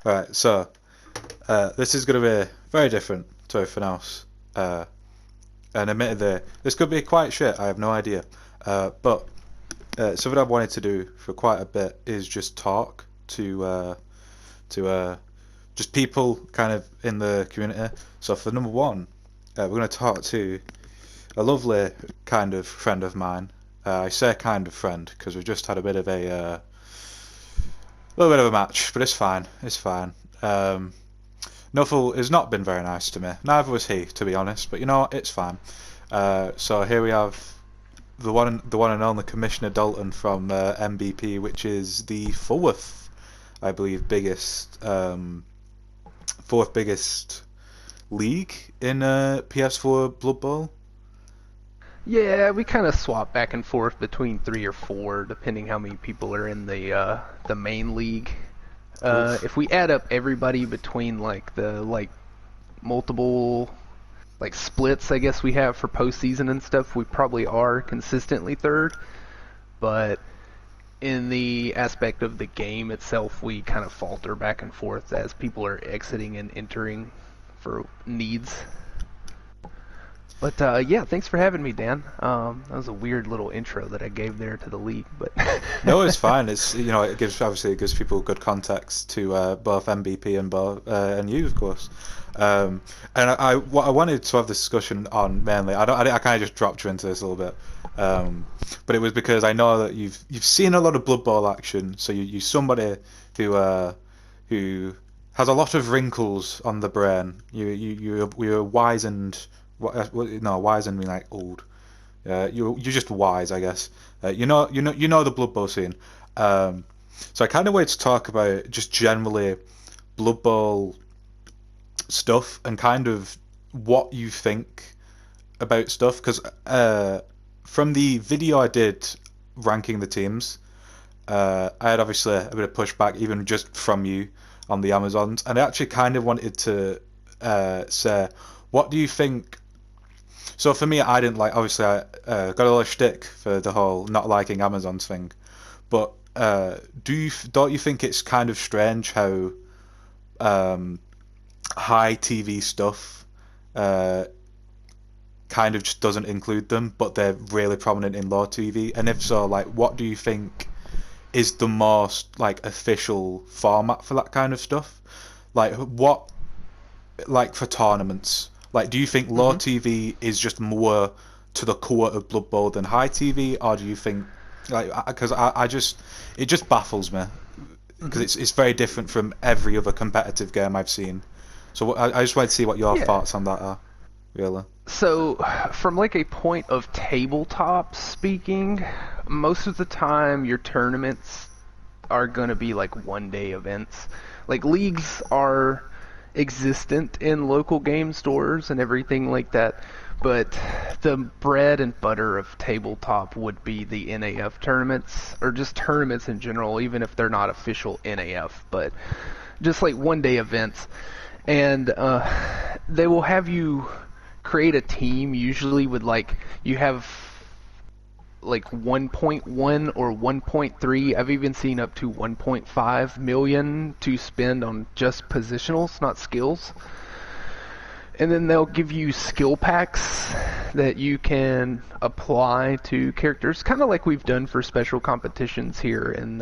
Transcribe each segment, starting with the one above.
Alright, so this is going to be very different to everything else. And admittedly, this could be quite shit, I have no idea. But something I've wanted to do for quite a bit is just talk to just people kind of in the community. So for number one, we're going to talk to a lovely kind of friend of mine. I say kind of friend because we've just had a bit of a little bit of a match, but it's fine. It's fine. Nuffle has not been very nice to me. Neither was he, to be honest. But you know what? It's fine. So here we have the one and only Commissioner Dalton from MBP, which is the fourth, I believe, fourth biggest league in PS4 Blood Bowl. Yeah, we kind of swap back and forth between three or four, depending how many people are in the main league. Oof. If we add up everybody between the multiple splits, I guess we have for postseason and stuff, we probably are consistently third. But in the aspect of the game itself, we kind of falter back and forth as people are exiting and entering for needs. But yeah, thanks for having me, Dan. That was a weird little intro that I gave there to the league, but No, it's fine. It's it gives people good context to both MVP and both and you, of course. And what I wanted to have this discussion on mainly, I kind of just dropped you into this a little bit, but it was because I know that you've seen a lot of Blood Bowl action, so you're somebody who has a lot of wrinkles on the brain. You're wizened. No, wizened mean like old. You're just wise, I guess. You know the Blood Bowl scene. So I kind of wanted to talk about just generally Blood Bowl stuff and kind of what you think about stuff because from the video I did ranking the teams, I had obviously a bit of pushback even just from you on the Amazons, and I actually kind of wanted to say, what do you think? So for me, I didn't like. Obviously, I got a little shtick for the whole not liking Amazons thing, but don't you think it's kind of strange how um, high TV stuff uh, kind of just doesn't include them, but they're really prominent in low TV? And if so, like, what do you think is the most like official format for that kind of stuff? Like, what like for tournaments? Like, do you think low hmm TV is just more to the core of Blood Bowl than high TV, or do you think like because I just it just baffles me because hmm it's very different from every other competitive game I've seen. So I just wanted to see what your yeah. thoughts on that are, really. So, from like a point of tabletop speaking, most of the time your tournaments are going to be like 1 day events. Like leagues are existent in local game stores and everything like that, but the bread and butter of tabletop would be the NAF tournaments or just tournaments in general, even if they're not official NAF, but just like 1 day events. And they will have you create a team usually with like you have like 1.1 or 1.3. I've even seen up to 1.5 million to spend on just positionals, not skills. And then they'll give you skill packs that you can apply to characters, kind of like we've done for special competitions here in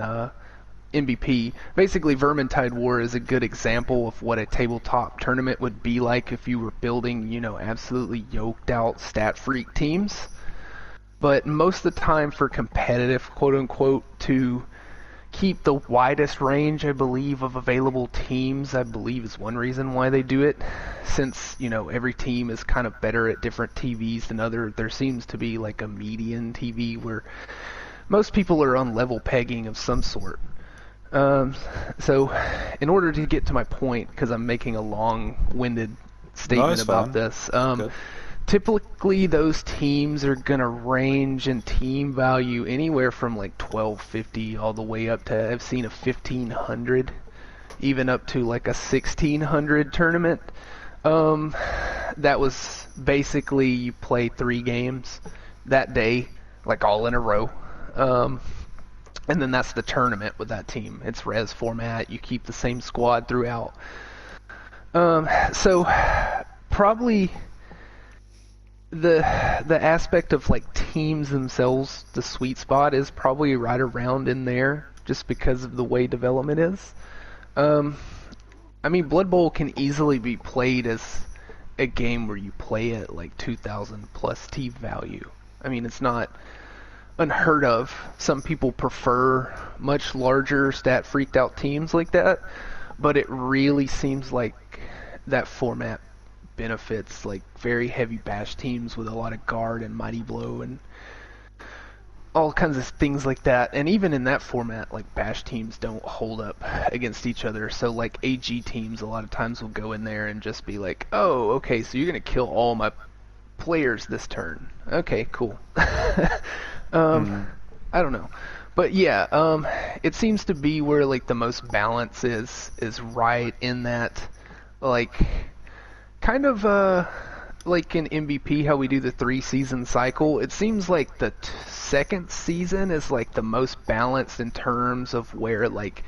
MVP. Basically, Vermintide War is a good example of what a tabletop tournament would be like if you were building, absolutely yoked out stat freak teams. But most of the time, for competitive, quote unquote, to keep the widest range, I believe, of available teams, I believe is one reason why they do it. Since, every team is kind of better at different TVs than other, there seems to be like a median TV where most people are on level pegging of some sort. Um, so, in order to get to my point, because I'm making a long-winded No, statement it's about fine. this, Good. typically those teams are gonna range in team value anywhere from like 1250 all the way up to I've seen a 1500, even up to like a 1600 tournament. Um, that was basically you play 3 games that day, like all in a row. Um, and then that's the tournament with that team. It's res format. You keep the same squad throughout. So probably the aspect of like teams themselves, the sweet spot is probably right around in there, just because of the way development is. I mean, Blood Bowl can easily be played as a game where you play at like 2,000 plus T value. I mean, it's not unheard of. Some people prefer much larger stat freaked out teams like that, but it really seems like that format benefits like very heavy bash teams with a lot of guard and mighty blow and all kinds of things like that. And even in that format, like bash teams don't hold up against each other. So like AG teams a lot of times will go in there and just be like, oh, okay, so you're gonna kill all my players this turn. Okay, cool. I don't know. But yeah, it seems to be where like the most balance is right in that, like, kind of like in MVP how we do the 3-season cycle. It seems like the second season is like the most balanced in terms of where like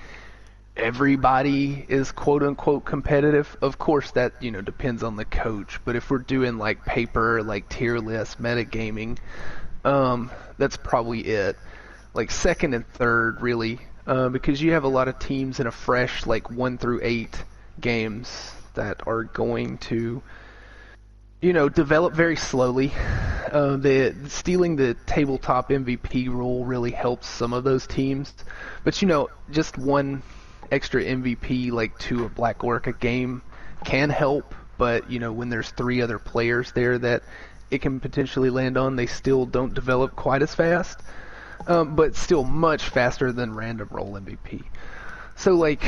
everybody is quote unquote competitive. Of course that, you know, depends on the coach, but if we're doing like paper, like tier list metagaming, that's probably it. Like second and third really, because you have a lot of teams in a fresh like 1 through 8 games that are going to, you know, develop very slowly. The stealing the tabletop MVP rule really helps some of those teams, but you know, just one extra MVP like to a Black Orca game can help. But you know, when there's 3 other players there that it can potentially land on, they still don't develop quite as fast, but still much faster than random roll MVP. So like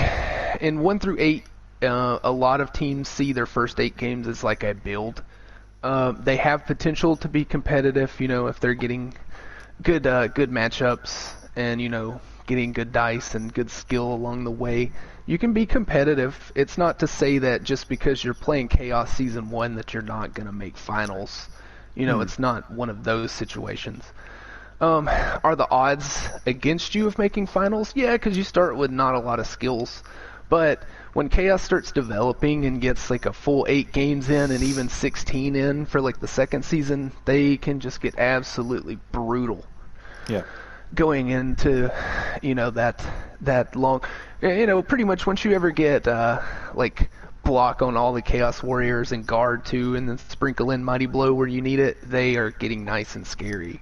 in 1 through 8, a lot of teams see their first 8 games as like a build. They have potential to be competitive, you know, if they're getting good matchups and, you know, getting good dice and good skill along the way. You can be competitive. It's not to say that just because you're playing Chaos Season 1 that you're not going to make finals. You know, it's not one of those situations. Are the odds against you of making finals? Yeah, because you start with not a lot of skills. But when Chaos starts developing and gets like a full 8 games in and even 16 in for like the second season, they can just get absolutely brutal. Yeah. Going into, you know, that long, you know, pretty much once you ever get like block on all the Chaos Warriors and guard too, and then sprinkle in Mighty Blow where you need it, they are getting nice and scary.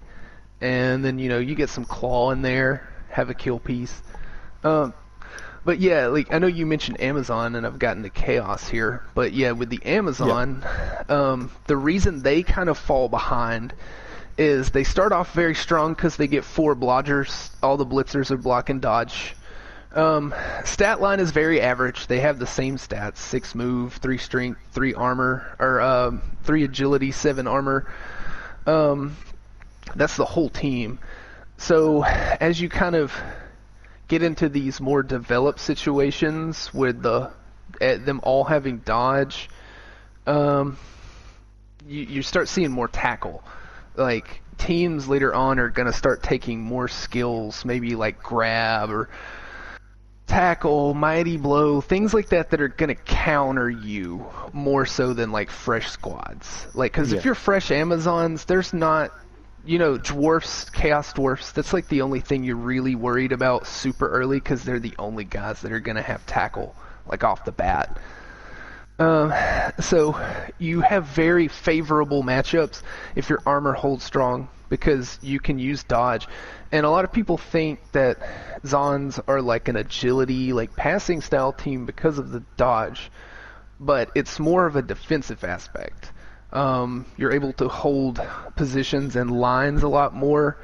And then, you know, you get some claw in there, have a kill piece. But yeah, like I know you mentioned Amazon, and I've gotten to Chaos here, but yeah, with the Amazon, the reason they kind of fall behind is they start off very strong because they get 4 blodgers. All the blitzers are block and dodge. Stat line is very average. They have the same stats: 6 move, 3 strength, 3 armor, or 3 agility, 7 armor. That's the whole team. So as you kind of get into these more developed situations with them all having dodge, you start seeing more tackle. Like teams later on are going to start taking more skills, maybe like grab or tackle, mighty blow, things like that are going to counter you more so than like fresh squads. Like, because if you're fresh Amazons, there's not, you know, dwarfs, chaos dwarfs, that's like the only thing you're really worried about super early, because they're the only guys that are going to have tackle like off the bat. So you have very favorable matchups if your armor holds strong, because you can use dodge. And a lot of people think that Zons are like an agility, like passing style team because of the dodge, but it's more of a defensive aspect. You're able to hold positions and lines a lot more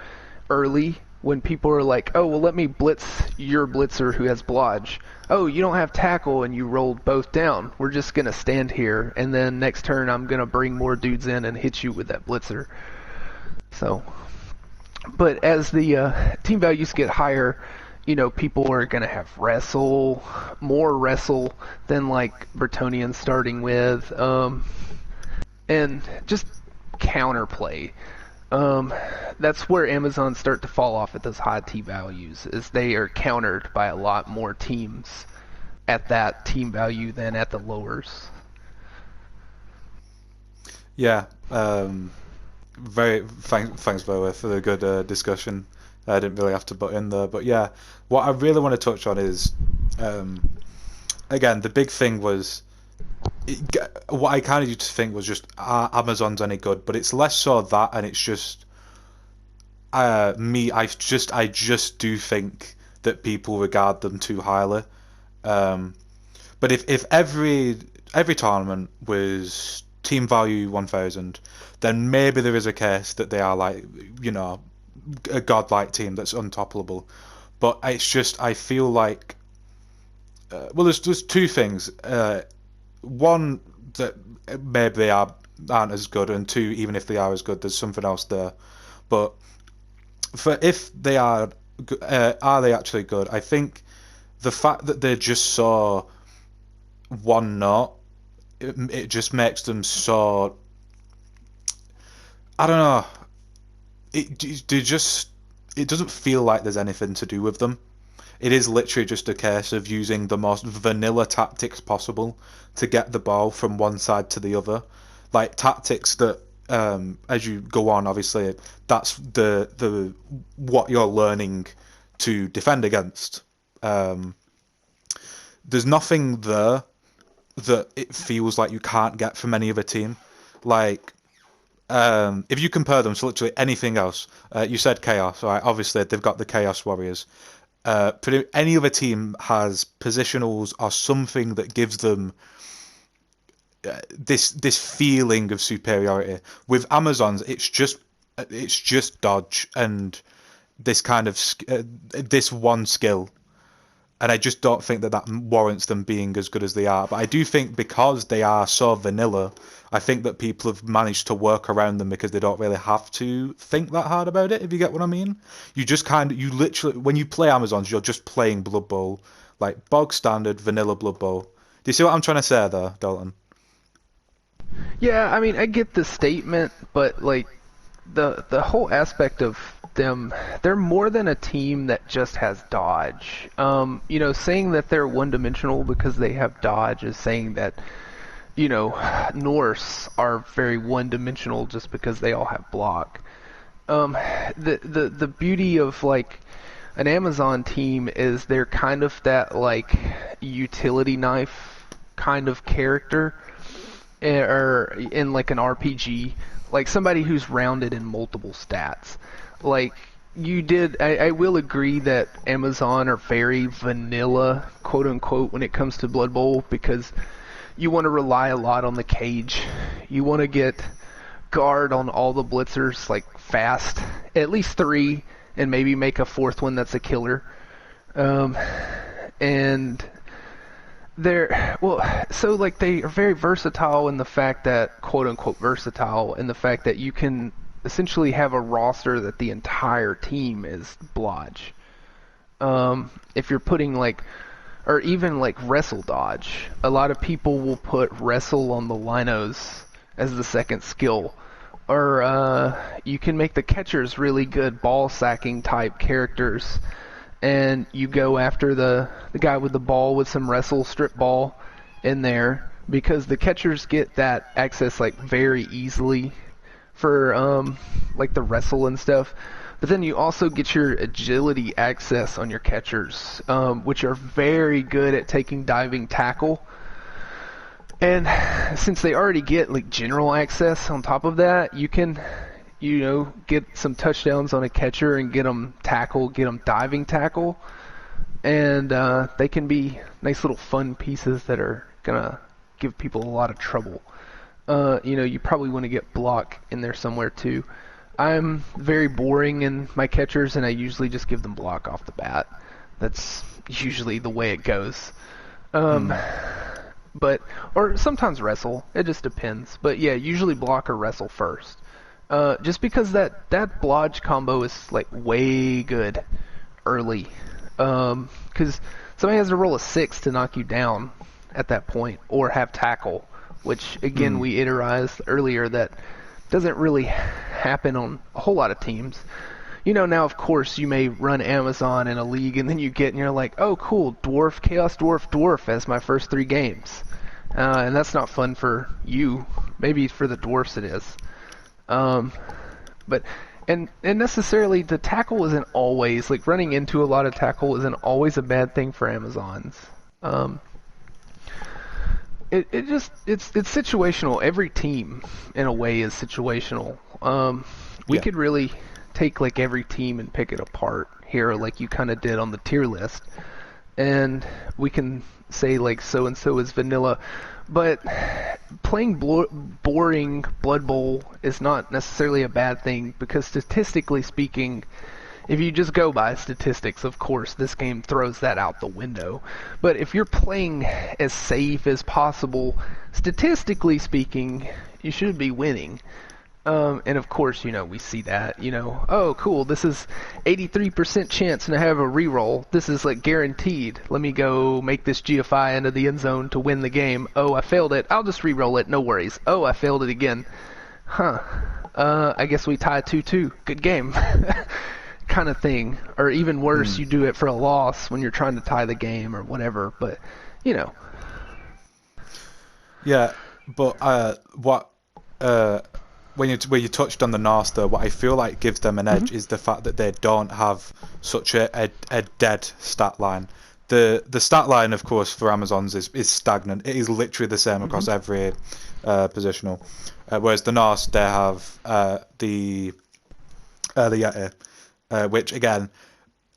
early when people are like, oh, well, let me blitz your blitzer who has blodge. Oh, you don't have tackle and you rolled both down. We're just going to stand here, and then next turn I'm going to bring more dudes in and hit you with that blitzer. So, but as the team values get higher, you know, people are going to have more wrestle than like Bretonnians starting with, and just counterplay. Um, that's where Amazon start to fall off at those high T values, is they are countered by a lot more teams at that team value than at the lowers. Yeah. Very thanks by the way for the good discussion. I didn't really have to butt in there, but yeah, what I really want to touch on is um, again the big thing was what I kind of used to think was just Amazon's any good, but it's less so that, and it's just me. I just do think that people regard them too highly. Um, but if every tournament was team value 1000, then maybe there is a case that they are like, you know, a godlike team that's untoppable. But it's just I feel like well, there's two things. One that maybe they aren't as good, and two, even if they are as good, there's something else there. But for if they are they actually good? I think the fact that they're just so one note, it just makes them so. I don't know. They just it doesn't feel like there's anything to do with them. It is literally just a case of using the most vanilla tactics possible to get the ball from one side to the other, like tactics that, as you go on, obviously that's the what you're learning to defend against. Um, there's nothing there that it feels like you can't get from any other team. Like, if you compare them to literally anything else, you said Chaos, right? Obviously, they've got the Chaos Warriors. Any other team has positionals or something that gives them this feeling of superiority. With Amazons, it's just dodge and this kind of this one skill, and I just don't think that warrants them being as good as they are. But I do think because they are so vanilla, I think that people have managed to work around them because they don't really have to think that hard about it, if you get what I mean. You literally, when you play Amazons, you're just playing Blood Bowl, like bog standard vanilla Blood Bowl. Do you see what I'm trying to say there, Dalton? Yeah, I mean, I get the statement, but like the whole aspect of them, they're more than a team that just has dodge. Saying that they're one-dimensional because they have dodge is saying that, Norse are very one-dimensional just because they all have block. The beauty of like an Amazon team is they're kind of that like utility knife kind of character, or in like an RPG, like somebody who's rounded in multiple stats. Like I will agree that Amazon are very vanilla, quote unquote, when it comes to Blood Bowl, because you want to rely a lot on the cage. You want to get guard on all the blitzers like fast, at least 3, and maybe make a 4th one that's a killer. And so like they are very versatile in the fact that, quote unquote, versatile in the fact that you can essentially have a roster that the entire team is blodge. If you're putting like, or even like wrestle dodge, a lot of people will put wrestle on the linos as the second skill. Or you can make the catchers really good ball sacking type characters, and you go after the guy with the ball with some wrestle strip ball in there, because the catchers get that access like very easily for like the wrestle and stuff. But then you also get your agility access on your catchers, which are very good at taking diving tackle. And since they already get like general access on top of that, you can, get some touchdowns on a catcher and get them tackle, get them diving tackle. And they can be nice little fun pieces that are going to give people a lot of trouble. You probably want to get block in there somewhere too. I'm very boring in my catchers, and I usually just give them block off the bat. That's usually the way it goes. Or sometimes wrestle. It just depends. But yeah, usually block or wrestle first. Just because that blodge combo is like way good early. Because somebody has to roll a 6 to knock you down at that point, or have tackle, which again we iterized earlier that doesn't really happen on a whole lot of teams. Now of course you may run Amazon in a league and then you get and you're like, oh cool, dwarf, chaos, dwarf, dwarf as my first 3 games. And that's not fun for you. Maybe for the dwarfs it is. But and necessarily the tackle isn't always like running into a lot of tackle isn't always a bad thing for Amazons. It's situational. Every team in a way is situational. We Yeah. could really take like every team and pick it apart here, like you kind of did on the tier list, and we can say like so and so is vanilla, but playing boring Blood Bowl is not necessarily a bad thing because statistically speaking, if you just go by statistics, of course, this game throws that out the window. But if you're playing as safe as possible, statistically speaking, you should be winning. And of course, we see that, oh, cool, this is 83% chance and I have a reroll. This is like guaranteed. Let me go make this GFI into the end zone to win the game. Oh, I failed it. I'll just reroll it. No worries. Oh, I failed it again. Huh. I guess we tie 2-2. Good game. Kind of thing. Or even worse, you do it for a loss when you're trying to tie the game or whatever. But, Yeah, but what when you touched on the Norse though, what I feel like gives them an edge is the fact that they don't have such a dead stat line. The stat line, of course, for Amazons is stagnant. It is literally the same across every positional, whereas the Norse they have the natter, which again,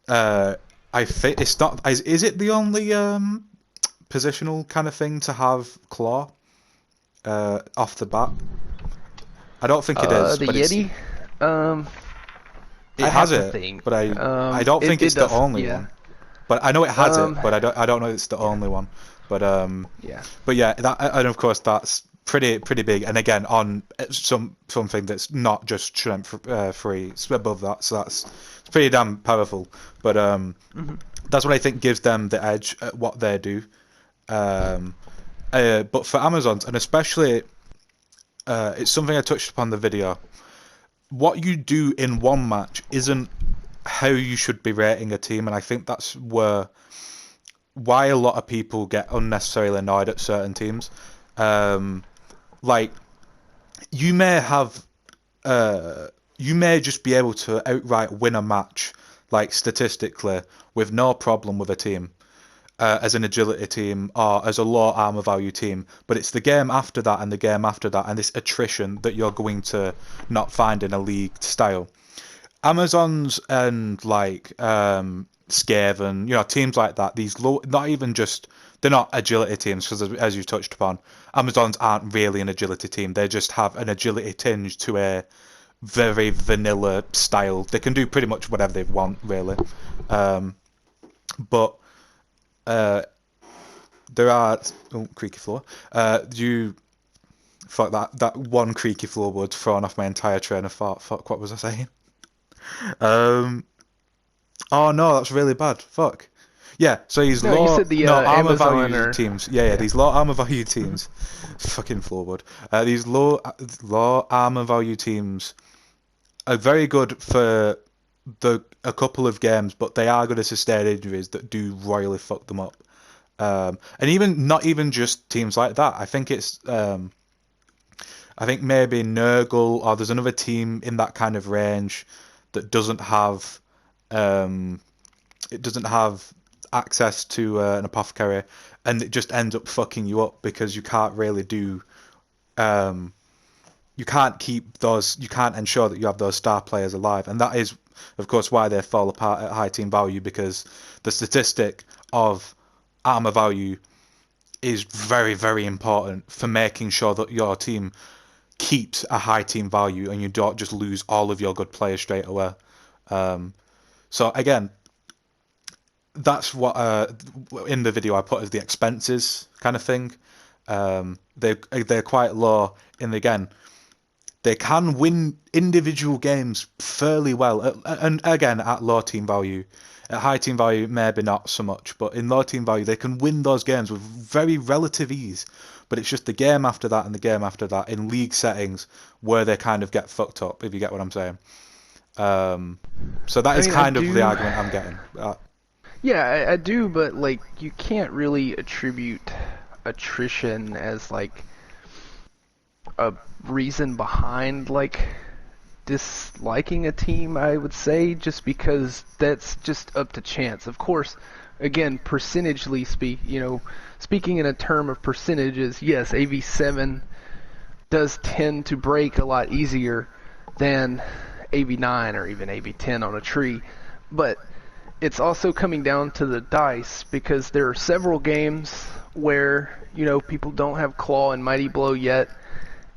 I think it's not. Is it the only positional kind of thing to have claw off the bat? I don't think it is. The but Yeti? It I has have to it, think. but I don't think it's the only one. But I know it has it, but I don't know it's the only one. But Yeah. but yeah, that, and of course that's pretty big. And again, on something that's not just strength free, it's above that, so it's pretty damn powerful. But that's what I think gives them the edge at what they do. But for Amazons, and especially, it's something I touched upon in the video. What you do in one match isn't how you should be rating a team, and I think that's why a lot of people get unnecessarily annoyed at certain teams. Like you may just be able to outright win a match, like statistically, with no problem with a team. As an agility team or as a low armor value team, but it's the game after that and the game after that and this attrition that you're going to not find in a league style. Amazons and like Skaven, teams like that, these low, not even just, they're not agility teams because as you touched upon, Amazons aren't really an agility team. They just have an agility tinge to a very vanilla style. They can do pretty much whatever they want, really. But there are creaky floor. Fuck that one creaky floorboard thrown off my entire train of thought. Fuck, what was I saying? Oh no, that's really bad. Fuck. Yeah, so these No, you said the armor Amazon value teams. Yeah, these low armor value teams. Fucking floorboard. These low armor value teams are very good for a couple of games, but they are going to sustain injuries that do royally fuck them up. And even not even just teams like that. I think it's I think maybe Nurgle or there's another team in that kind of range that doesn't have access to an apothecary, and it just ends up fucking you up because you can't really do you can't ensure that you have those star players alive, and that is of course why they fall apart at high team value, because the statistic of armor value is very, very important for making sure that your team keeps a high team value and you don't just lose all of your good players straight away. So again, that's what in the video I put as the expenses kind of thing. They're quite low, and again, they can win individual games fairly well, and again at low team value. At high team value, maybe not so much, but in low team value, they can win those games with very relative ease. But it's just the game after that and the game after that in league settings where they kind of get fucked up, if you get what I'm saying. So that is kind of the argument I'm getting. Yeah, I do, but like you can't really attribute attrition as like a reason behind like disliking a team, I would say, just because that's just up to chance. Of course, again, percentagely speaking in a term of percentages, yes, AV7 does tend to break a lot easier than AV9 or even AV10 on a tree, but it's also coming down to the dice, because there are several games where, people don't have Claw and Mighty Blow yet,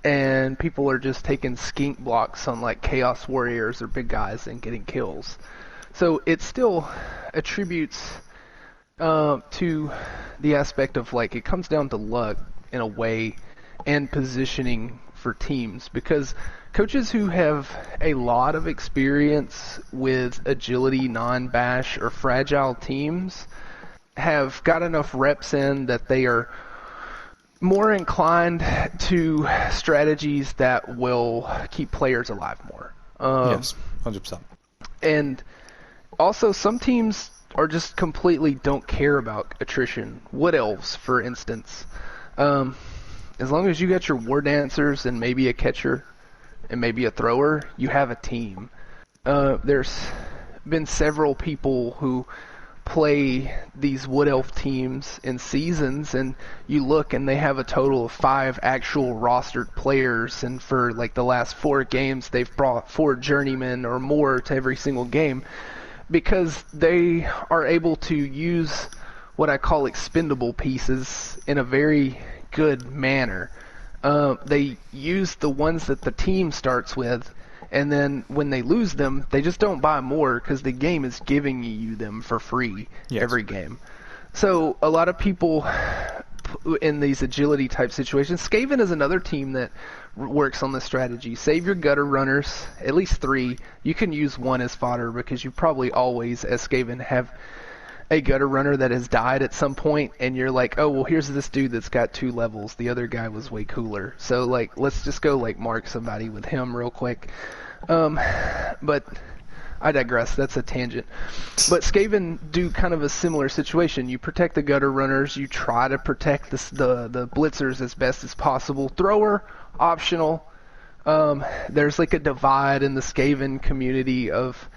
and people are just taking skink blocks on like Chaos Warriors or big guys and getting kills. So it still attributes to the aspect of like it comes down to luck in a way and positioning for teams, because coaches who have a lot of experience with agility, non-bash, or fragile teams have got enough reps in that they are more inclined to strategies that will keep players alive more. Yes, 100%. And also, some teams are just completely don't care about attrition. Wood Elves, for instance. As long as you got your War Dancers and maybe a catcher and maybe a thrower, you have a team. There's been several people who play these Wood Elf teams in seasons, and you look and they have a total of 5 actual rostered players, and for like the last 4 games they've brought 4 journeymen or more to every single game, because they are able to use what I call expendable pieces in a very good manner. They use the ones that the team starts with, and then when they lose them, they just don't buy more because the game is giving you them for free every game. So a lot of people in these agility type situations, Skaven is another team that works on this strategy. Save your gutter runners, at least 3. You can use 1 as fodder because you probably always, as Skaven, have a gutter runner that has died at some point, and you're like, oh, well, here's this dude that's got 2 levels. The other guy was way cooler. So, like, let's just go, like, mark somebody with him real quick. But I digress. That's a tangent. But Skaven do kind of a similar situation. You protect the gutter runners. You try to protect the blitzers as best as possible. Thrower, optional. There's, like, a divide in the Skaven community of,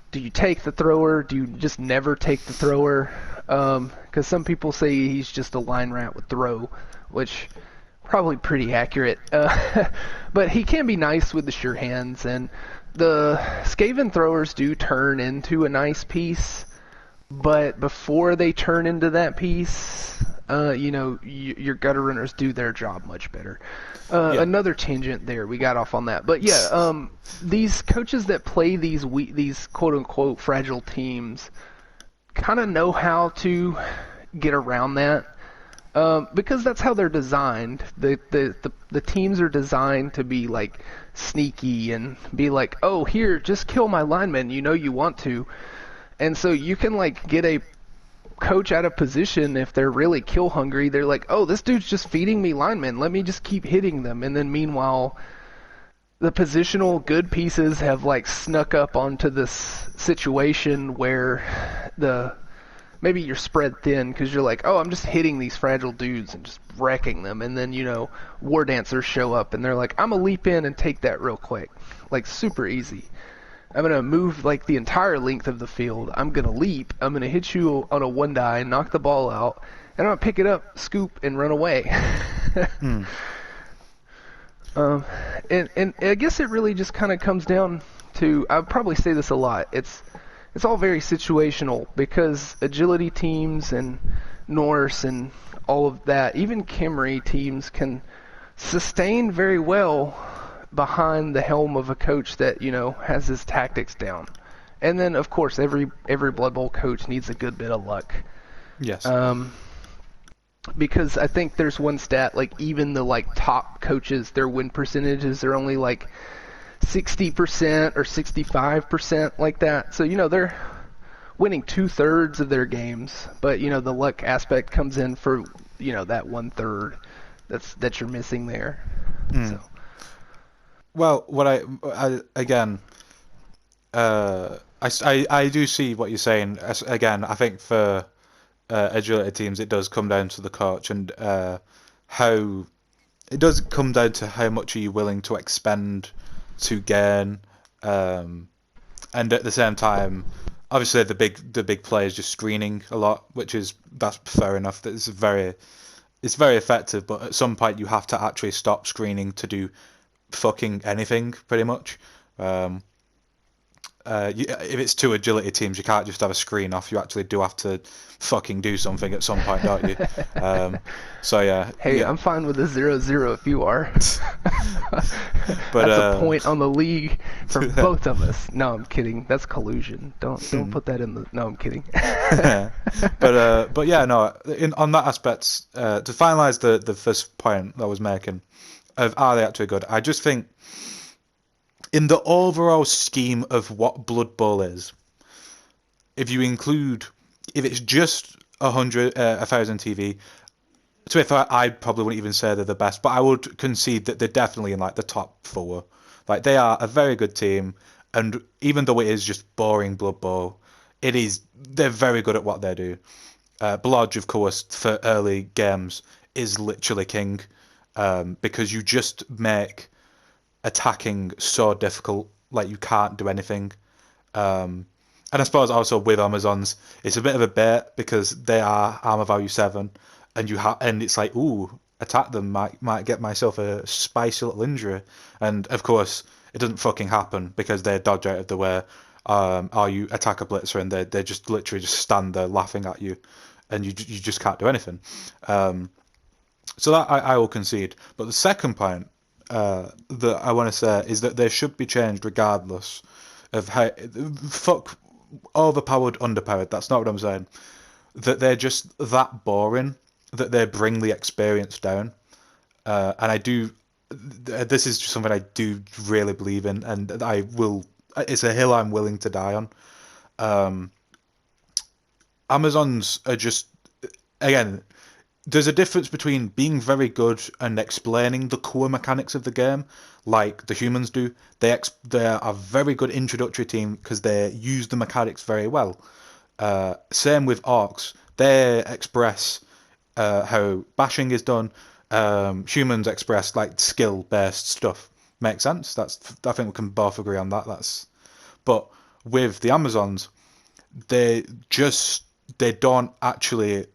do you take the thrower? Do you just never take the thrower? Because some people say he's just a line rat with throw, which probably pretty accurate. But he can be nice with the sure hands, and the Skaven throwers do turn into a nice piece, but before they turn into that piece, your gutter runners do their job much better. Another tangent there. We got off on that. But yeah, these coaches that play these quote-unquote fragile teams kind of know how to get around that, because that's how they're designed. The teams are designed to be like sneaky and be like, oh, here, just kill my lineman. You want to. And so you can like get a coach out of position if they're really kill hungry. They're like, oh, this dude's just feeding me linemen, let me just keep hitting them. And then meanwhile, the positional good pieces have like snuck up onto this situation where maybe you're spread thin because you're like, oh, I'm just hitting these fragile dudes and just wrecking them. And then War Dancers show up and they're like, I'm gonna leap in and take that real quick, like super easy. I'm going to move like the entire length of the field. I'm going to leap. I'm going to hit you on a 1-die, knock the ball out, and I'm going to pick it up, scoop, and run away. And I guess it really just kind of comes down to, I would probably say this a lot, it's all very situational, because agility teams and Norse and all of that, even Kimry teams can sustain very well behind the helm of a coach that has his tactics down. And then of course every Blood Bowl coach needs a good bit of luck. Yes. Because I think there's one stat, like even the like top coaches, their win percentages are only like 60% or 65%, like that. So they're winning 2/3 of their games, but the luck aspect comes in for that 1/3 that you're missing there. So Well, I again, I do see what you're saying. Again, I think for agility teams, it does come down to the coach and how it does come down to how much are you willing to expend to gain, and at the same time, obviously the big play is just screening a lot, that's fair enough. It's very effective, but at some point you have to actually stop screening to do fucking anything, pretty much. If it's two agility teams, you can't just have a screen off. You actually do have to fucking do something at some point, don't you? So yeah. hey, yeah. I'm fine with a 0-0 if you are. But That's a point on the league for both of us. No, I'm kidding. That's collusion. Don't put that in the. No, I'm kidding. but yeah, no. On that aspect, to finalize the first point that I was making of are they actually good? I just think in the overall scheme of what Blood Bowl is, if it's just 1,000 TV, to be fair, I probably wouldn't even say they're the best, but I would concede that they're definitely in like the top 4. Like they are a very good team, and even though it is just boring Blood Bowl, they're very good at what they do. Blodge, of course, for early games is literally king, because you just make attacking so difficult, like you can't do anything. And I suppose also with Amazons, it's a bit of a bait because they are armor value 7, and it's like, ooh, attack them, might get myself a spicy little injury, and of course it doesn't fucking happen because they dodge out of the way. Or you attack a blitzer and they just literally just stand there laughing at you, and you just can't do anything. So that I will concede. But the second point that I want to say is that they should be changed regardless of how fuck overpowered, underpowered. That's not what I'm saying. That they're just that boring that they bring the experience down. And I do. This is just something I do really believe in, and I will. It's a hill I'm willing to die on. Amazons are just, again, there's a difference between being very good and explaining the core mechanics of the game, like the humans do. They are a very good introductory team because they use the mechanics very well. Same with orcs. They express how bashing is done. Humans express like skill-based stuff. Makes sense. I think we can both agree on that. But with the Amazons, they don't actually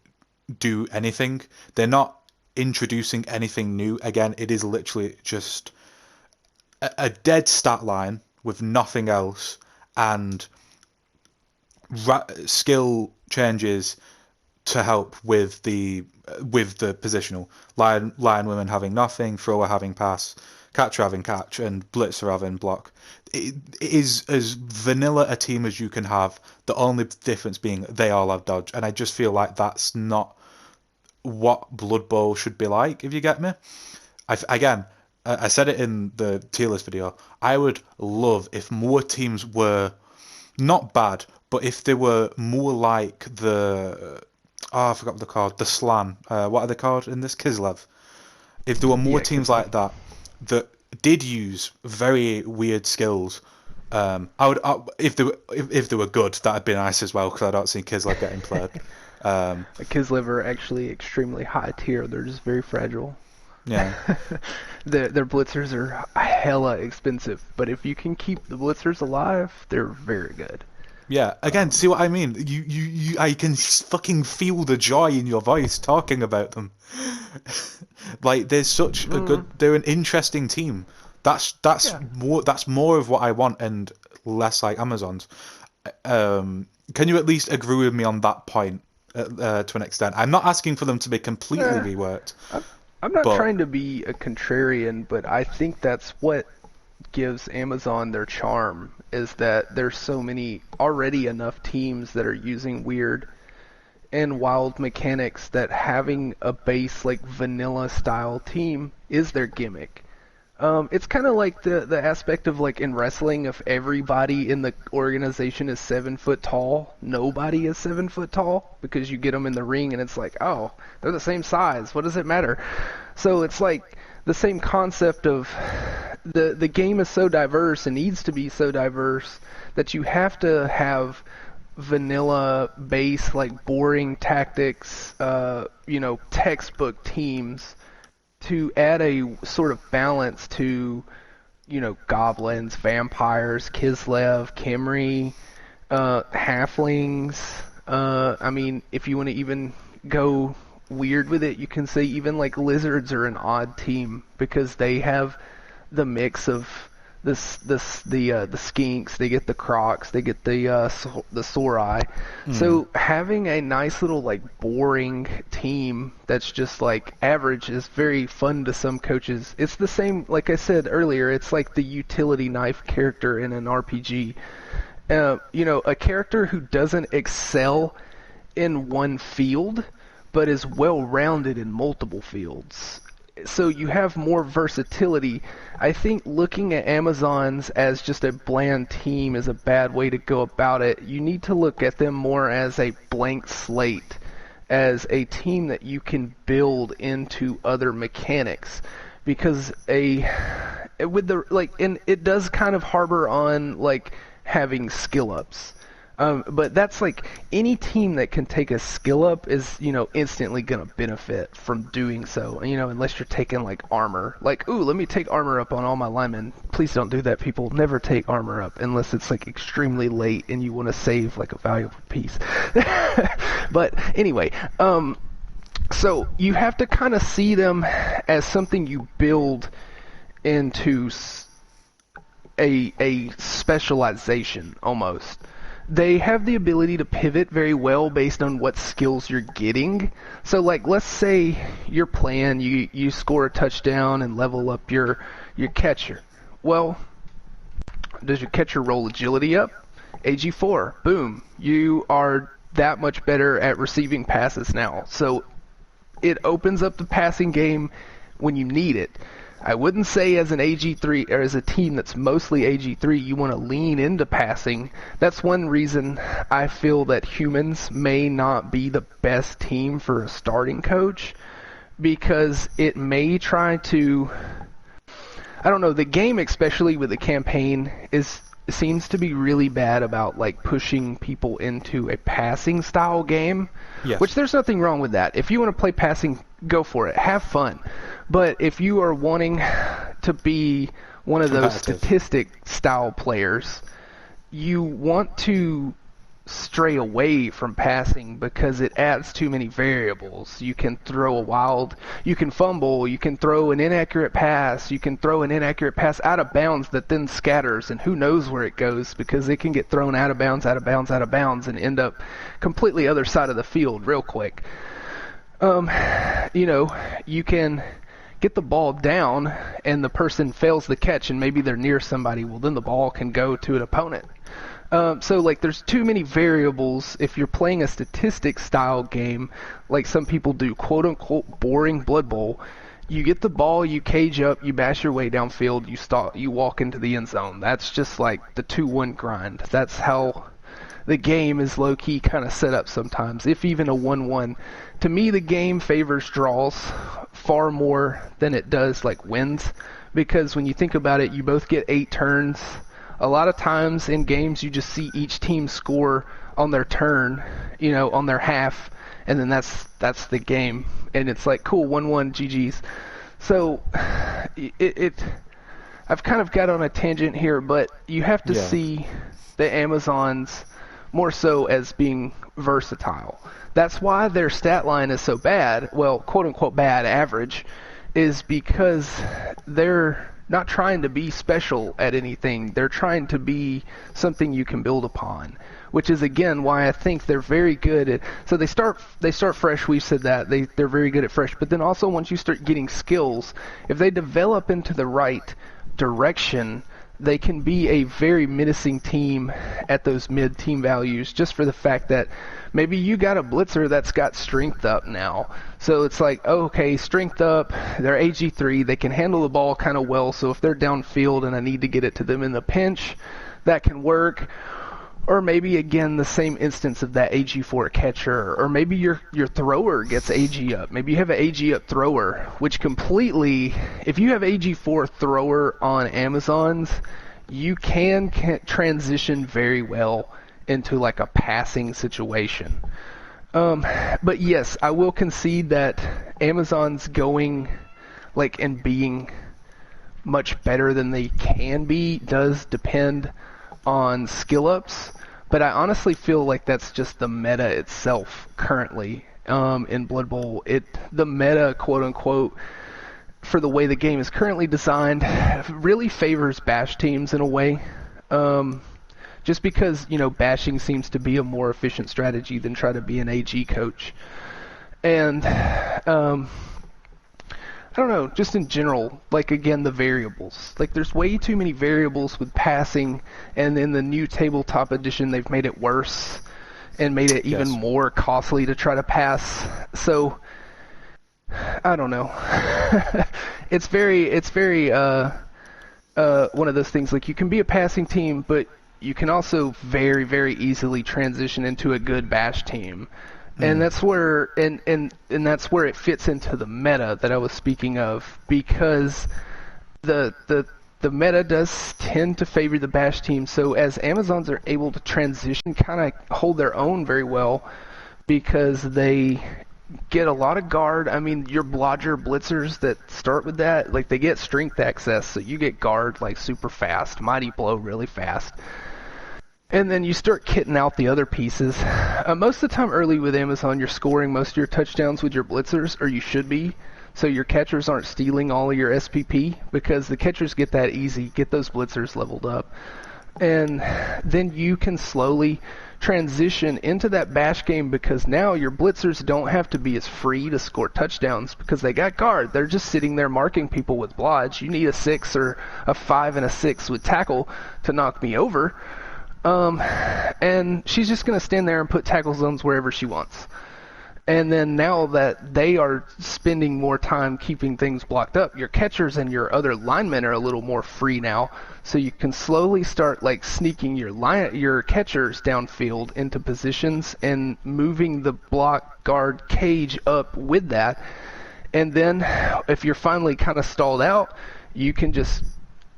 do anything. They're not introducing anything new. Again, it is literally just a dead stat line with nothing else, and skill changes to help with the positional. Lion women having nothing, thrower having pass, catcher having catch, and blitzer having block. It is as vanilla a team as you can have. The only difference being they all have dodge, and I just feel like that's not what Blood Bowl should be like, if you get me. I said it in the tier list video. I would love if more teams were not bad, but if they were more like I forgot what they're called. The Slan. What are they called in this? Kislev. If there were more teams like that did use very weird skills, if they were good, that'd be nice as well, because I don't see Kislev getting played. Kislev are actually extremely high tier. They're just very fragile. Yeah. Their blitzers are hella expensive, but if you can keep the blitzers alive, they're very good. Yeah, again, see what I mean? I can fucking feel the joy in your voice talking about them. Like, they're an interesting team. That's more of what I want, and less like Amazons. Can you at least agree with me on that point to an extent? I'm not asking for them to be completely reworked. I'm not trying to be a contrarian, but I think that's what gives Amazon their charm, is that there's so many already enough teams that are using weird and wild mechanics that having a base like vanilla style team is their gimmick. It's kind of like the aspect of like in wrestling, if everybody in the organization is 7 foot tall, nobody is 7 foot tall because you get them in the ring and it's like, oh, they're the same size. What does it matter? So it's like the same concept of the game is so diverse and needs to be so diverse that you have to have vanilla base, like boring tactics, textbook teams to add a sort of balance to, goblins, vampires, Kislev, Kimry, halflings. I mean, if you want to even go weird with it, you can say even like lizards are an odd team because they have the mix of the skinks, they get the crocs, they get the Sorai. So having a nice little like boring team that's just like average is very fun to some coaches. It's the same, like I said earlier, it's like the utility knife character in an RPG. A character who doesn't excel in one field but is well rounded in multiple fields. So you have more versatility. I think looking at Amazons as just a bland team is a bad way to go about it. You need to look at them more as a blank slate, as a team that you can build into other mechanics. Because and it does kind of harbor on like having skill ups. But that's like any team that can take a skill up is, instantly going to benefit from doing so. Unless you're taking like armor. Like, ooh, let me take armor up on all my linemen. Please don't do that, people. Never take armor up unless it's like extremely late and you want to save like a valuable piece. But anyway, so you have to kind of see them as something you build into a specialization almost. They have the ability to pivot very well based on what skills you're getting. So, like, let's say you're playing, you score a touchdown and level up your catcher. Well, does your catcher roll agility up? AG4, boom. You are that much better at receiving passes now. So, it opens up the passing game when you need it. I wouldn't say as an AG3 or as a team that's mostly AG3 you want to lean into passing. That's one reason I feel that humans may not be the best team for a starting coach, because it may try to, I don't know, the game especially with the campaign seems to be really bad about like pushing people into a passing style game. Yes. Which there's nothing wrong with that. If you want to play passing, go for it. Have fun. But if you are wanting to be one of those statistic style players, you want to stray away from passing because it adds too many variables. You can you can fumble, you can throw an inaccurate pass, you can throw an inaccurate pass out of bounds that then scatters, and who knows where it goes because it can get thrown out of bounds, and end up completely other side of the field real quick. You can get the ball down and the person fails the catch and maybe they're near somebody. Well, then the ball can go to an opponent. So, like, there's too many variables if you're playing a statistic-style game, like some people do, quote-unquote, boring Blood Bowl. You get the ball, you cage up, you bash your way downfield, you walk into the end zone. That's just like the 2-1 grind. That's how the game is low-key kind of set up sometimes, if even a 1-1. To me, the game favors draws far more than it does, like, wins, because when you think about it, you both get 8 turns. A lot of times in games, you just see each team score on their turn, on their half, and then that's the game. And it's like, cool, 1-1, GG's. So, I've kind of got on a tangent here, but you have to see the Amazons more so as being versatile. That's why their stat line is so bad, well, quote-unquote bad, average, is because they're not trying to be special at anything. They're trying to be something you can build upon, which is again why I think they're very good at. So they start fresh. We've said that they're very good at fresh. But then also once you start getting skills, if they develop into the right direction, they can be a very menacing team at those mid team values just for the fact that maybe you got a blitzer that's got strength up now. So it's like, oh, okay, strength up, they're AG3, they can handle the ball kind of well, so if they're downfield and I need to get it to them in the pinch, that can work. Or maybe, again, the same instance of that AG4 catcher. Or maybe your thrower gets AG up. Maybe you have an AG up thrower, which completely, if you have AG4 thrower on Amazons, you can transition very well into like a passing situation. But yes, I will concede that Amazon's going like and being much better than they can be does depend on skill ups, but I honestly feel like that's just the meta itself currently in Blood Bowl. The meta, quote unquote, for the way the game is currently designed, really favors bash teams in a way. Just because, bashing seems to be a more efficient strategy than try to be an AG coach. And I don't know, just in general, like, again, the variables. Like, there's way too many variables with passing, and in the new tabletop edition, they've made it worse and made it even more costly to try to pass. So, I don't know. It's very one of those things, like, you can be a passing team, but you can also very, very easily transition into a good bash team. And that's where and that's where it fits into the meta that I was speaking of, because the meta does tend to favor the bash team. So as Amazons are able to transition, kind of hold their own very well, because they get a lot of guard. I mean, your blodger blitzers that start with that, like, they get strength access, so you get guard like super fast, mighty blow really fast. And then you start kitting out the other pieces. Most of the time early with Amazon, you're scoring most of your touchdowns with your blitzers, or you should be. So your catchers aren't stealing all of your SPP, because the catchers get that easy, get those blitzers leveled up. And then you can slowly transition into that bash game, because now your blitzers don't have to be as free to score touchdowns because they got guard. They're just sitting there marking people with blodge. You need a 6 or a 5 and a 6 with tackle to knock me over. And she's just going to stand there and put tackle zones wherever she wants. And then now that they are spending more time keeping things blocked up, your catchers and your other linemen are a little more free now. So you can slowly start like sneaking your catchers downfield into positions and moving the block guard cage up with that. And then if you're finally kind of stalled out, you can just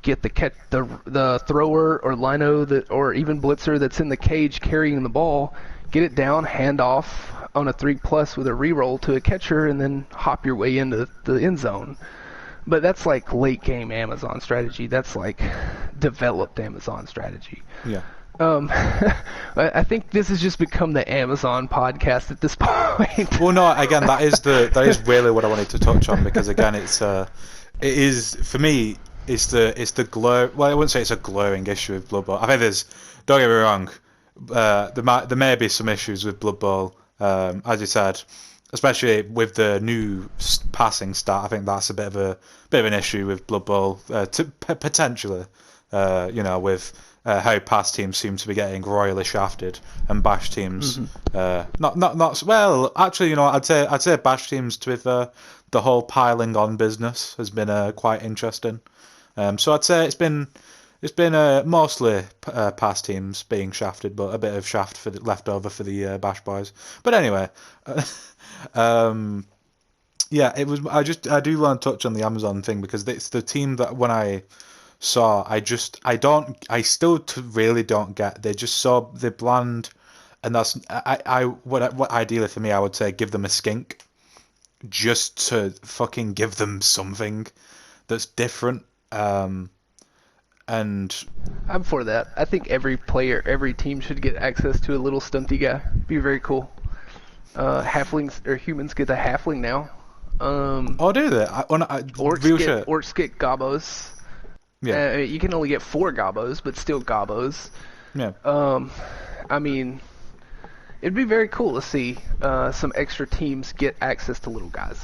get the thrower or lino or even blitzer that's in the cage carrying the ball, get it down, hand off on a 3+ with a reroll to a catcher, and then hop your way into the end zone. But that's like late game Amazon strategy. That's like developed Amazon strategy. Yeah. I think this has just become the Amazon podcast at this point. Well, no, again, that is really what I wanted to touch on, because again, it is for me. It's the glare. Well, I wouldn't say it's a glaring issue with Blood Bowl. I think don't get me wrong, there may be some issues with Blood Bowl, as you said, especially with the new passing stat. I think that's a bit of an issue with Blood Bowl, potentially. With how pass teams seem to be getting royally shafted, and bash teams not well. Actually, I'd say bash teams with the whole piling on business has been quite interesting. So I'd say it's been mostly past teams being shafted, but a bit of shaft left over for the Bash boys. But anyway, it was. I do want to touch on the Amazon thing, because it's the team that when I saw, I still really don't get. They're just so they're bland, and that's what ideally for me, I would say give them a skink, just to fucking give them something that's different. And I'm for that. I think every team should get access to a little stunty guy. Be very cool. Halflings or humans get a halfling now. Do they? Orcs get gobos. Yeah. You can only get 4 gobos, but still gobos. Yeah. I mean, it'd be very cool to see some extra teams get access to little guys.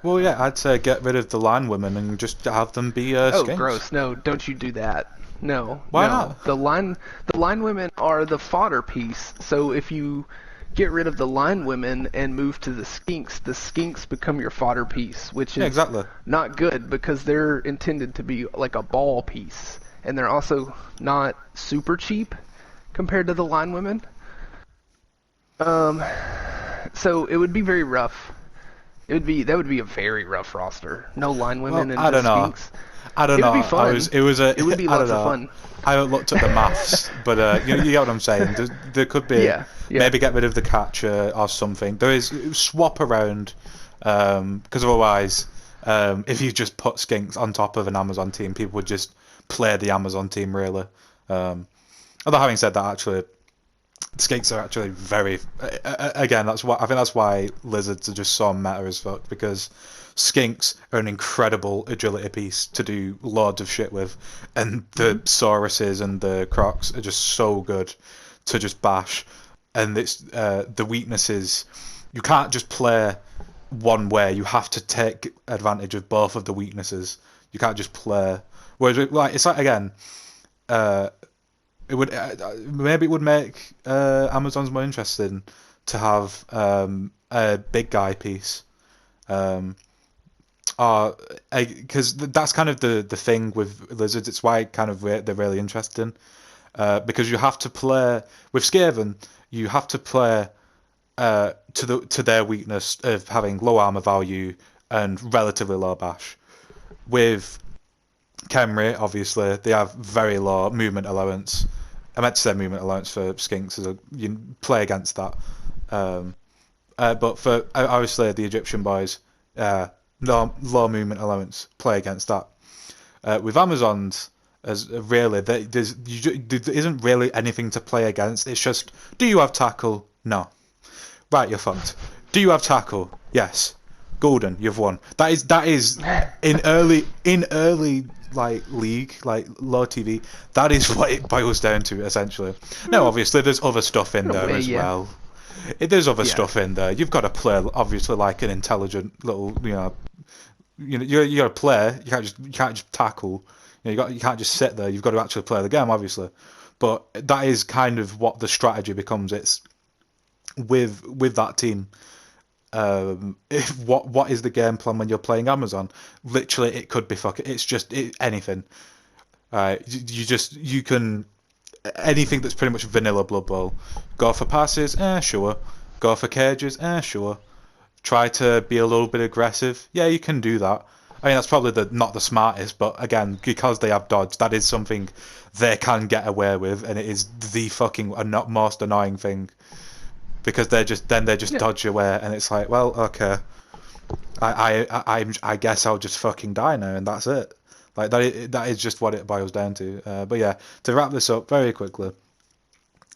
Well, yeah, I'd say get rid of the line women and just have them be Oh, skinks. gross! No, don't you do that. No, Why no. not? The line women are the fodder piece. So if you get rid of the line women and move to the skinks become your fodder piece, which Yeah, is exactly. not good because they're intended to be like a ball piece, and they're also not super cheap compared to the line women. Um, so it would be very rough. That would be a very rough roster. No line women Well, and I don't just know. skinks. I don't It would know. be fun. It was a. It would be I don't lots of know. fun. I haven't looked at the maths, but you get what I'm saying. There could be Yeah, yeah. maybe get rid of the catcher or something. There is swap around, because otherwise, if you just put skinks on top of an Amazon team, people would just play the Amazon team really. Although having said that, actually, skinks are actually very. Again, that's why I think that's why lizards are just so meta as fuck, because skinks are an incredible agility piece to do loads of shit with, and the sauruses and the crocs are just so good to just bash. And it's the weaknesses. You can't just play one way. You have to take advantage of both of the weaknesses. You can't just play. Whereas, like, it's like again. It would maybe it would make Amazons more interesting to have a big guy piece, because that's kind of the thing with lizards. It's why kind of they're really interesting, because you have to play with Skaven. You have to play to their weakness of having low armor value and relatively low bash. With Khemri, obviously, they have very low movement allowance. I meant to say movement allowance for skinks, as you play against that. But for obviously the Egyptian boys, no low movement allowance, play against that. With Amazons, as really there isn't really anything to play against. It's just, do you have tackle? No. Right, you're fucked. Do you have tackle? Yes. Golden, you've won. That is in early like league, like low TV. That is what it boils down to essentially. Now, obviously, there's other stuff in there as well. There's other stuff in there. You've got to play obviously like an intelligent little, you got to play. You can't just tackle. You can't just sit there. You've got to actually play the game, obviously. But that is kind of what the strategy becomes. It's with that team. What is the game plan when you're playing Amazon? Literally, it could be it's just anything. You can anything that's pretty much vanilla Blood Bowl. Go for passes, sure. Go for cages, sure. Try to be a little bit aggressive, yeah, you can do that. I mean, that's probably not the smartest, but again, because they have dodge, that is something they can get away with, and it is the fucking most annoying thing. Because they just dodge away, and it's like, well, okay, I guess I'll just fucking die now, and that's it. Like that is just what it boils down to. But yeah, to wrap this up very quickly,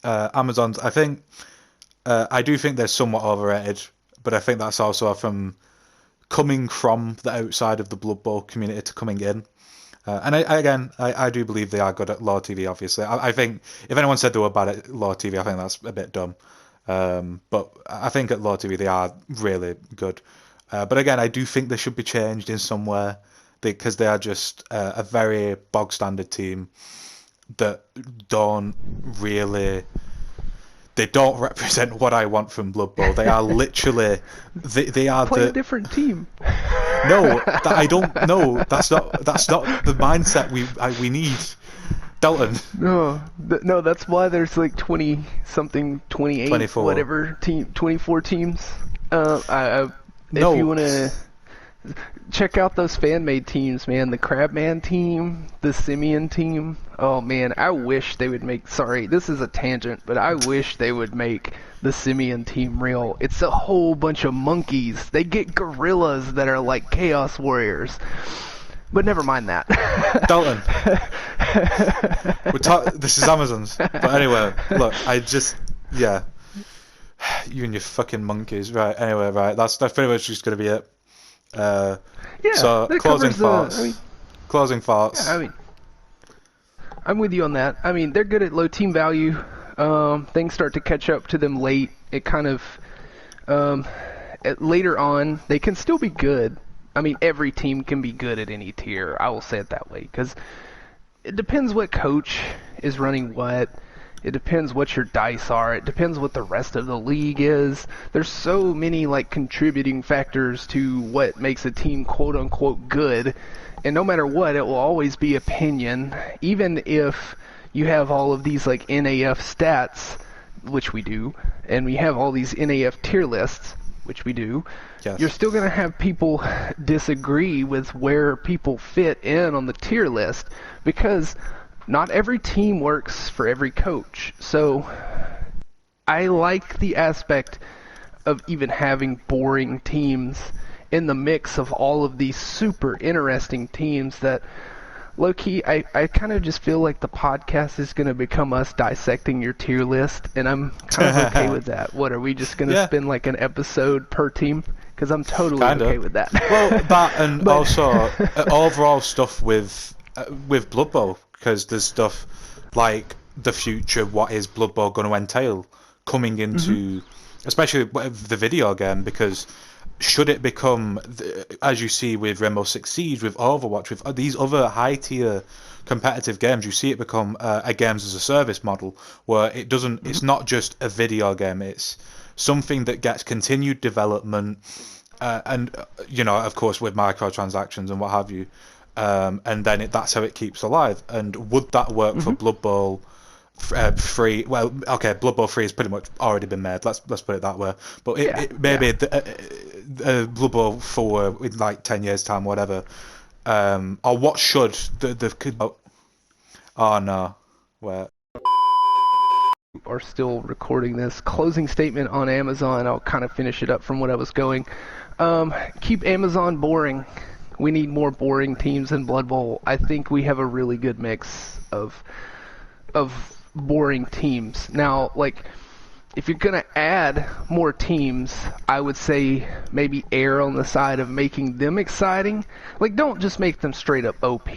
Amazons. I think I do think they're somewhat overrated, but I think that's also from coming from the outside of the Blood Bowl community to coming in. And I do believe they are good at low TV. Obviously, I think if anyone said they were bad at low TV, I think that's a bit dumb. But I think at low TV they are really good. But again, I do think they should be changed in some way, because they are just a very bog standard team that don't really. They don't represent what I want from Blood Bowl. They are literally, they are Play a different team. No, I don't know. That's not the mindset we need. Dalton. No, that's why there's like 20 something, 28, 24. whatever 24 teams. If No. you want to check out those fan-made teams, man, the Crabman team, the Simeon team. Oh man, I wish they would make. Sorry, this is a tangent, but I wish they would make the Simeon team real. It's a whole bunch of monkeys. They get gorillas that are like Chaos Warriors. But never mind that. Dalton. This is Amazon's. But anyway, look, yeah. You and your fucking monkeys. Right, anyway, right. That's pretty much just going to be it. Yeah, so, closing thoughts. Closing thoughts. Yeah, I'm with you on that. I mean, they're good at low team value. Things start to catch up to them late. It kind of, later on, they can still be good. I mean, every team can be good at any tier. I will say it that way because it depends what coach is running what. It depends what your dice are. It depends what the rest of the league is. There's so many like contributing factors to what makes a team quote unquote good. And no matter what, it will always be opinion. Even if you have all of these like NAF stats, which we do, and we have all these NAF tier lists, which we do, Yes. you're still going to have people disagree with where people fit in on the tier list because not every team works for every coach. So I like the aspect of even having boring teams in the mix of all of these super interesting teams that low-key, I kind of just feel like the podcast is going to become us dissecting your tier list, and I'm kind of okay with that. What, are we just going to spend like an episode per team? Because I'm totally okay with that. Well, that and also overall stuff with Blood Bowl, because there's stuff like the future, what is Blood Bowl going to entail coming into, especially the video game, because should it become, as you see with Rainbow Six Siege, with Overwatch, with these other high-tier competitive games, you see it become a games as a service model, where it doesn't, it's not just a video game, it's something that gets continued development, and you know, of course, with microtransactions and what have you, and then that's how it keeps alive. And would that work for Blood Bowl 3? Well, okay, Blood Bowl 3 has pretty much already been made. Let's put it that way. But maybe Blood Bowl 4 in like 10 years time, whatever. Or what should the oh no, where are still recording this closing statement on Amazon. I'll kind of finish it up from what I was going. Keep Amazon boring. We need more boring teams in Blood Bowl. I think we have a really good mix of boring teams. Now, like, if you're going to add more teams, I would say maybe err on the side of making them exciting. Like, don't just make them straight up OP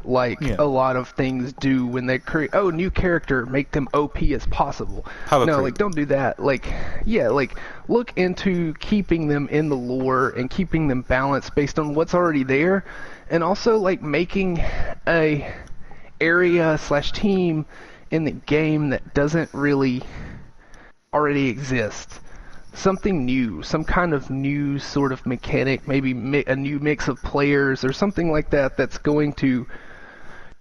like a lot of things do when they create, new character, make them OP as possible. Like, don't do that. Like, look into keeping them in the lore and keeping them balanced based on what's already there. And also, like, making a area/team in the game that doesn't really already exist. Something new, some kind of new sort of mechanic, maybe a new mix of players or something like that that's going to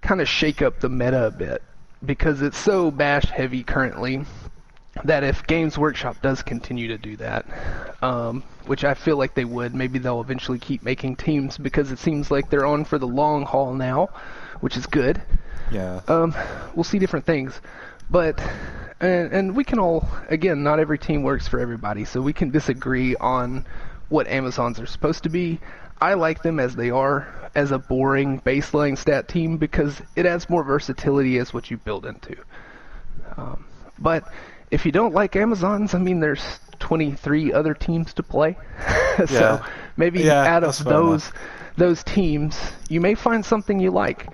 kind of shake up the meta a bit, because it's so bash heavy currently that if Games Workshop does continue to do that, which I feel like they would, maybe they'll eventually keep making teams, because it seems like they're on for the long haul now, which is good. Yeah. We'll see different things, but and we can all, again, not every team works for everybody, so we can disagree on what Amazons are supposed to be. I like them as they are, as a boring baseline stat team, because it adds more versatility as what you build into. But if you don't like Amazons, I mean, there's 23 other teams to play. So maybe out of those teams, you may find something you like.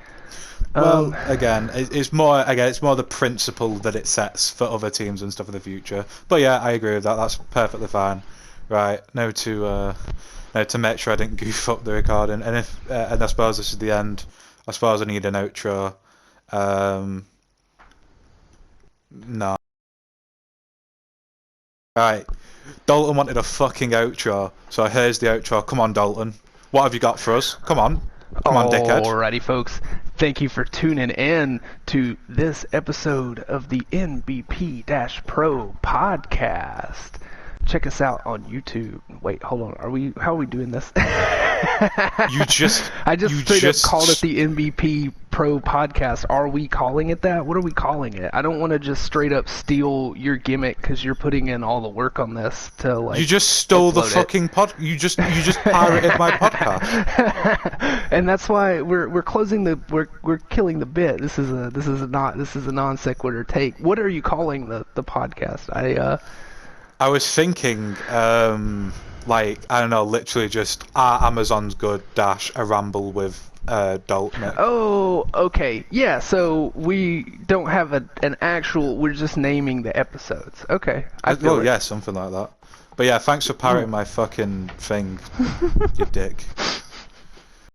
Well, again, it's more the principle that it sets for other teams and stuff in the future. But yeah, I agree with that. That's perfectly fine. Right, now to make sure I didn't goof up the recording, and I suppose this is the end. I suppose I need an outro. No. Right, Dalton wanted a fucking outro, so here's the outro. Come on, Dalton. What have you got for us? Come on, dickhead. Alrighty, folks. Thank you for tuning in to this episode of the NBP-Pro podcast. Check us out on YouTube. Wait, hold on. How are we doing this? I just straight up called it the NBP Pro podcast. Are we calling it that? What are we calling it? I don't want to just straight up steal your gimmick because you're putting in all the work on this to like. You just stole the fucking pod. You just pirated my podcast. And that's why we're closing the we're killing the bit. This is a non sequitur take. What are you calling the podcast? I was thinking, like, I don't know, literally just Amazon's good - a ramble with Daltmc. Oh, okay. Yeah, so we don't have an actual, we're just naming the episodes. Okay. Yeah, something like that. But yeah, thanks for pirating my fucking thing, you dick.